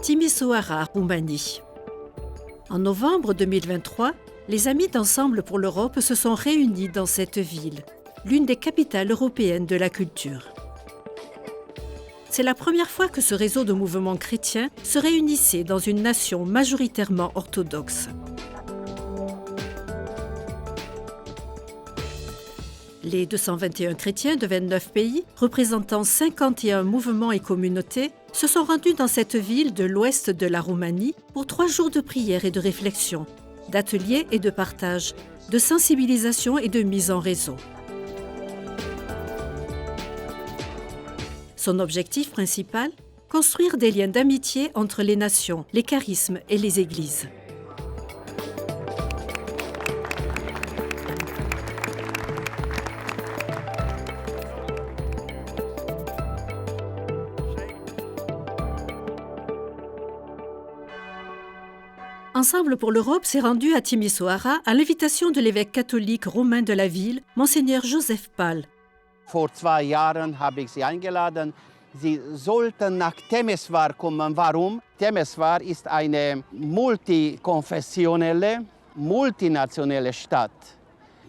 Timisoara, Roumanie. En novembre 2023, les Amis d'Ensemble pour l'Europe se sont réunis dans cette ville, l'une des capitales européennes de la culture. C'est la première fois que ce réseau de mouvements chrétiens se réunissait dans une nation majoritairement orthodoxe. Les 221 chrétiens de 29 pays, représentant 51 mouvements et communautés, se sont rendus dans cette ville de l'ouest de la Roumanie pour 3 jours de prière et de réflexion, d'ateliers et de partage, de sensibilisation et de mise en réseau. Son objectif principal ? Construire des liens d'amitié entre les nations, les charismes et les églises. Ensemble pour l'Europe s'est rendu à Timisoara à l'invitation de l'évêque catholique roumain de la ville, Monseigneur Joseph Pal. Vor 2 Jahren habe ich Sie eingeladen. Sie sollten nach Temesvar kommen. Warum? Temesvar ist eine multikonfessionelle, multinationale Stadt.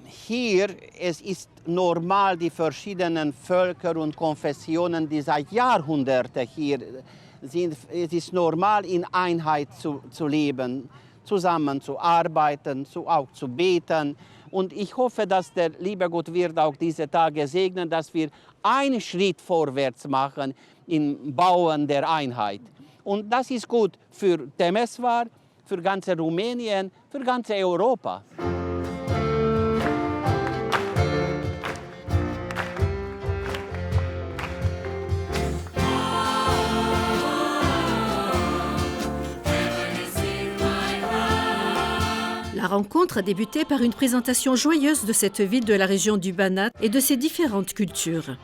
Hier es ist normal, die verschiedenen Völker und Konfessionen, die seit Jahrhunderten hier sind, es ist normal, in Einheit zu leben, zusammen zu arbeiten, auch zu beten. Und ich hoffe, dass der liebe Gott wird auch diese Tage segnen, dass wir einen Schritt vorwärts machen im Bauen der Einheit. Und das ist gut für Temesvar, für ganz Rumänien, für ganz Europa. La rencontre a débuté par une présentation joyeuse de cette ville de la région du Banat et de ses différentes cultures.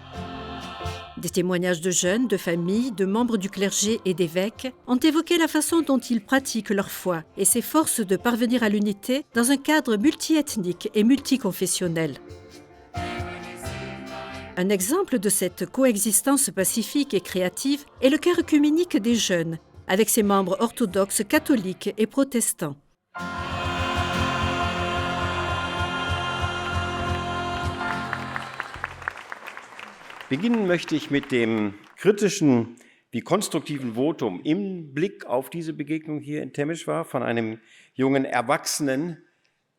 Des témoignages de jeunes, de familles, de membres du clergé et d'évêques ont évoqué la façon dont ils pratiquent leur foi et s'efforcent de parvenir à l'unité dans un cadre multiethnique et multiconfessionnel. Un exemple de cette coexistence pacifique et créative est le chœur œcuménique des jeunes, avec ses membres orthodoxes, catholiques et protestants. Beginnen möchte ich mit dem kritischen wie konstruktiven Votum im Blick auf diese Begegnung hier in Temesvar von einem jungen Erwachsenen,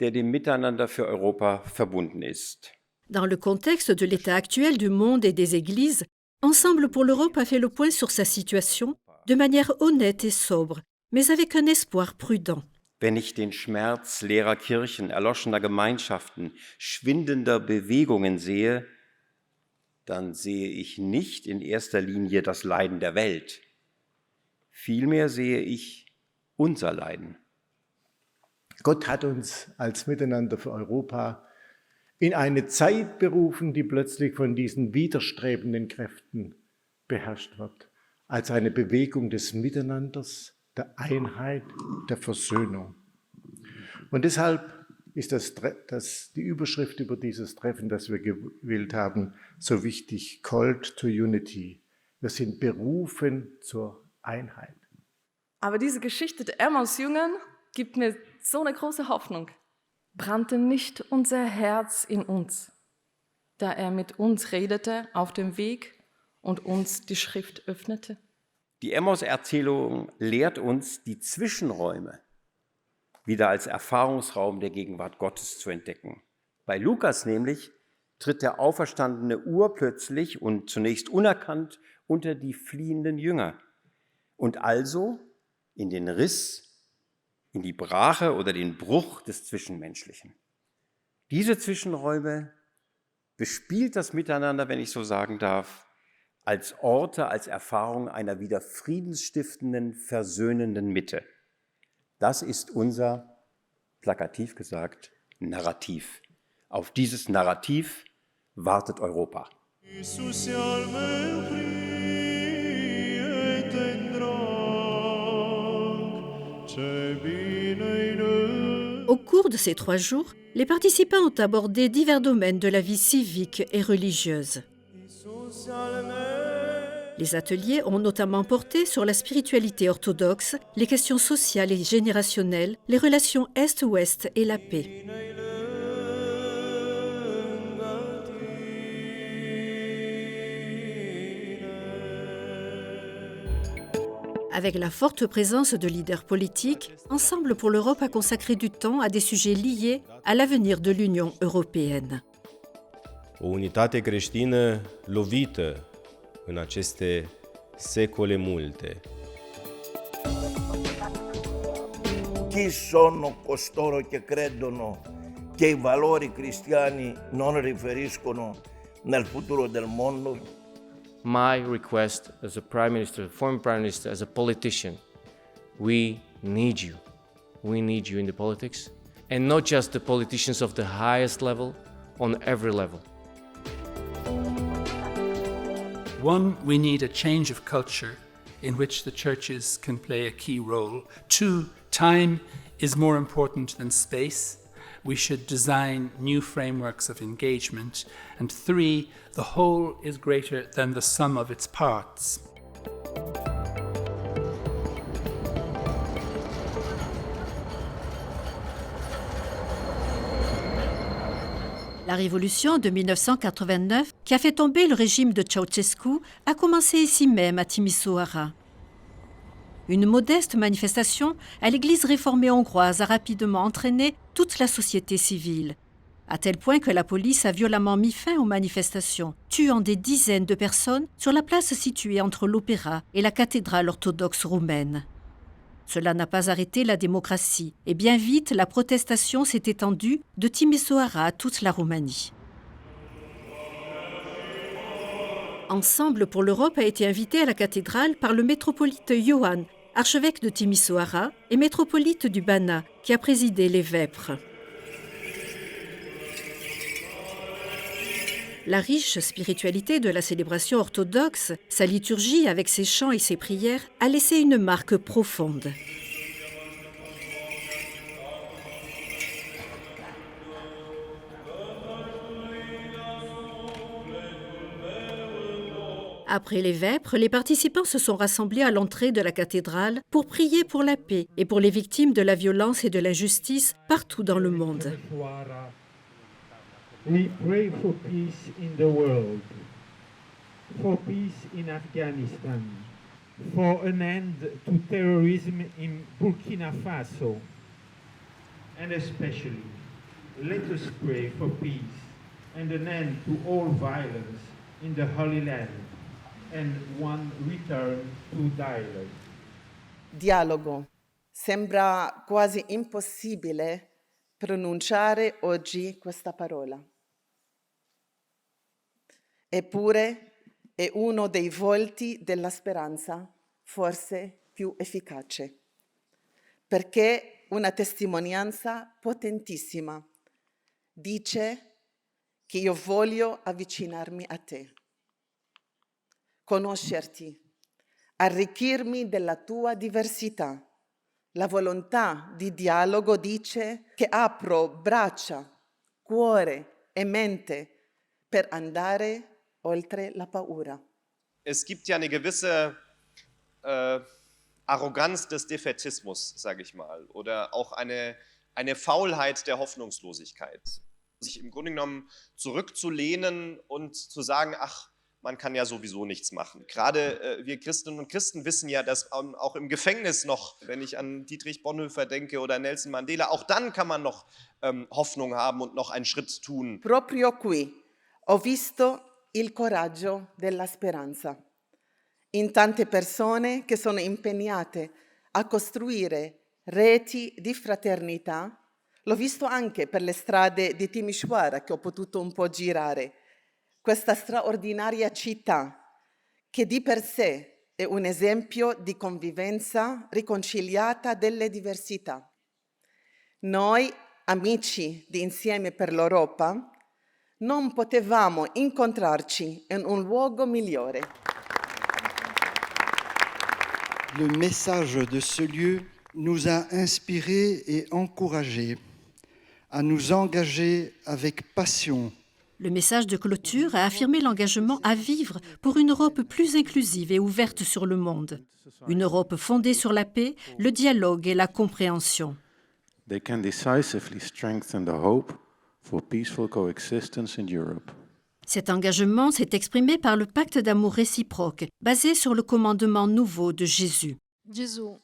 der dem Miteinander für Europa verbunden ist. Dans le contexte de l'état actuel du monde et des églises, Ensemble pour l'Europe a fait le point sur sa situation de manière honnête et sobre, mais avec un espoir prudent. Wenn ich den Schmerz leerer Kirchen, erloschener Gemeinschaften, schwindender Bewegungen sehe, dann sehe ich nicht in erster Linie das Leiden der Welt. Vielmehr sehe ich unser Leiden. Gott hat uns als Miteinander für Europa in eine Zeit berufen, die plötzlich von diesen widerstrebenden Kräften beherrscht wird, als eine Bewegung des Miteinanders, der Einheit, der Versöhnung. Und deshalb ist die Überschrift über dieses Treffen, das wir gewählt haben, so wichtig: Called to Unity. Wir sind berufen zur Einheit. Aber diese Geschichte der Emmaus-Jüngern gibt mir so eine große Hoffnung. Brannte nicht unser Herz in uns, da er mit uns redete auf dem Weg und uns die Schrift öffnete? Die Emmaus-Erzählung lehrt uns, die Zwischenräume wieder als Erfahrungsraum der Gegenwart Gottes zu entdecken. Bei Lukas nämlich tritt der auferstandene urplötzlich und zunächst unerkannt unter die fliehenden Jünger und also in den Riss, in die Brache oder den Bruch des Zwischenmenschlichen. Diese Zwischenräume bespielt das Miteinander, wenn ich so sagen darf, als Orte, als Erfahrung einer wieder friedensstiftenden, versöhnenden Mitte. Das ist unser, plakativ gesagt, Narrativ. Auf dieses Narrativ wartet Europa. Au cours de ces 3 jours, les participants ont abordé divers domaines de la vie civique et religieuse. Les ateliers ont notamment porté sur la spiritualité orthodoxe, les questions sociales et générationnelles, les relations Est-Ouest et la paix. Avec la forte présence de leaders politiques, Ensemble pour l'Europe a consacré du temps à des sujets liés à l'avenir de l'Union européenne. O unitate creștină lovită în aceste secole multe. Chi sono costoro che credono che i valori cristiani non riferiscono nel futuro del mondo? My request as a Prime Minister, former Prime Minister, as a politician, we need you. We need you in the politics, and not just the politicians of the highest level, on every level. One, we need a change of culture in which the churches can play a key role. Two, time is more important than space. We should design new frameworks of engagement. And three, the whole is greater than the sum of its parts. La révolution de 1989, qui a fait tomber le régime de Ceausescu, a commencé ici même à Timișoara. Une modeste manifestation à l'église réformée hongroise a rapidement entraîné toute la société civile, à tel point que la police a violemment mis fin aux manifestations, tuant des dizaines de personnes sur la place située entre l'opéra et la cathédrale orthodoxe roumaine. Cela n'a pas arrêté la démocratie, et bien vite la protestation s'est étendue de Timișoara à toute la Roumanie. Ensemble pour l'Europe a été invité à la cathédrale par le métropolite Ioan, archevêque de Timișoara et métropolite du Banat, qui a présidé les vêpres. La riche spiritualité de la célébration orthodoxe, sa liturgie avec ses chants et ses prières, a laissé une marque profonde. Après les vêpres, les participants se sont rassemblés à l'entrée de la cathédrale pour prier pour la paix et pour les victimes de la violence et de l'injustice partout dans le monde. We pray for peace in the world, for peace in Afghanistan, for an end to terrorism in Burkina Faso, and especially let us pray for peace and an end to all violence in the Holy Land and one return to dialogue. Dialogo. Sembra quasi impossibile pronunciare oggi questa parola. Eppure è uno dei volti della speranza, forse più efficace, perché una testimonianza potentissima dice che io voglio avvicinarmi a te, conoscerti, arricchirmi della tua diversità. La volontà di dialogo dice che apro braccia, cuore e mente per andare oltre la paura. Es gibt ja eine gewisse Arroganz des Defätismus, sage ich mal, oder auch eine Faulheit der Hoffnungslosigkeit. Sich im Grunde genommen zurückzulehnen und zu sagen, ach, man kann ja sowieso nichts machen. Gerade wir Christinnen und Christen wissen ja, dass auch im Gefängnis noch, wenn ich an Dietrich Bonhoeffer denke oder Nelson Mandela, auch dann kann man noch Hoffnung haben und noch einen Schritt tun. Proprio qui ho visto il coraggio della speranza in tante persone che sono impegnate a costruire reti di fraternità. L'ho visto anche per le strade di Timișoara che ho potuto un po' girare. Questa straordinaria città che di per sé è un esempio di convivenza riconciliata delle diversità. Noi, amici di Insieme per l'Europa, non potevamo incontrarci in un luogo migliore. Le message de ce lieu nous a inspirés et encouragés à nous engager avec passion Le message de clôture a affirmé l'engagement à vivre pour une Europe plus inclusive et ouverte sur le monde. Une Europe fondée sur la paix, le dialogue et la compréhension. They can decisively strengthen the hope for peaceful coexistence in Europe. Cet engagement s'est exprimé par le pacte d'amour réciproque, basé sur le commandement nouveau de Jésus. Jesus,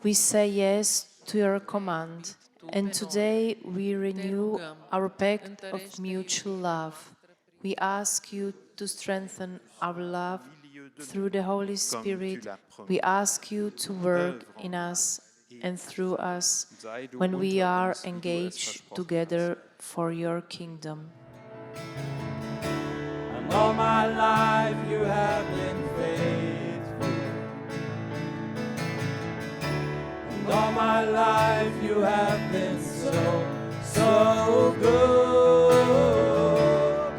we say yes to your command, and today we renew our pact of mutual love. We ask you to strengthen our love through the Holy Spirit. We ask you to work in us and through us when we are engaged together for your kingdom. And all my life you have been faithful. And all my life you have been so good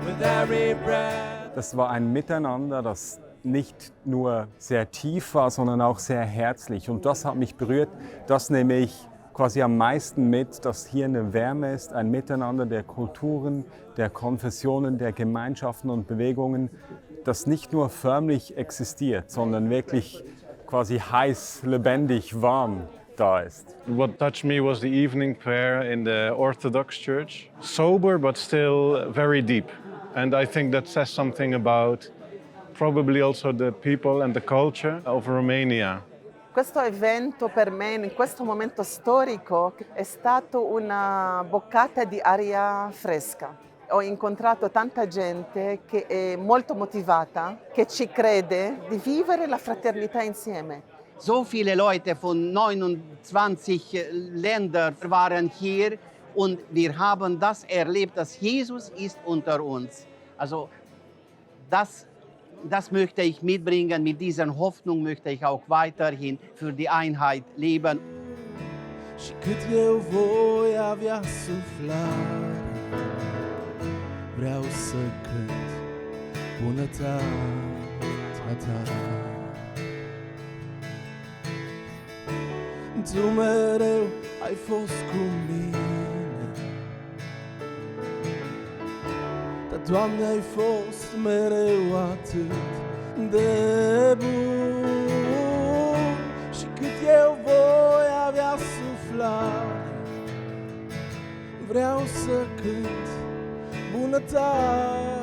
with every breath. Das war ein Miteinander, das nicht nur sehr tief war, sondern auch sehr herzlich. Und das hat mich berührt. Das nehme ich quasi am meisten mit, dass hier eine Wärme ist, ein Miteinander der Kulturen, der Konfessionen, der Gemeinschaften und Bewegungen, das nicht nur förmlich existiert, sondern wirklich quasi heiß, lebendig, warm da ist. What touched me was the evening prayer in the Orthodox Church. Sober but still very deep. And I think that says something about probably also the people and the culture of Romania. Questo evento per me in questo momento storico è stato una boccata di aria fresca. Ho incontrato tanta gente che è molto motivata, che ci crede di vivere la fraternità insieme. So viele Leute von 29 Ländern waren hier und wir haben das erlebt, dass Jesus ist unter uns. Also das möchte ich mitbringen, mit dieser Hoffnung möchte ich auch weiterhin für die Einheit leben. Și cât eu voi avea suflare, vreau să cânt bunătatea ta. Tu mereu ai fost cu mine, dar, Doamne, ai fost mereu atât de bun. Și cât eu voi avea suflare, vreau să cânt bunătatea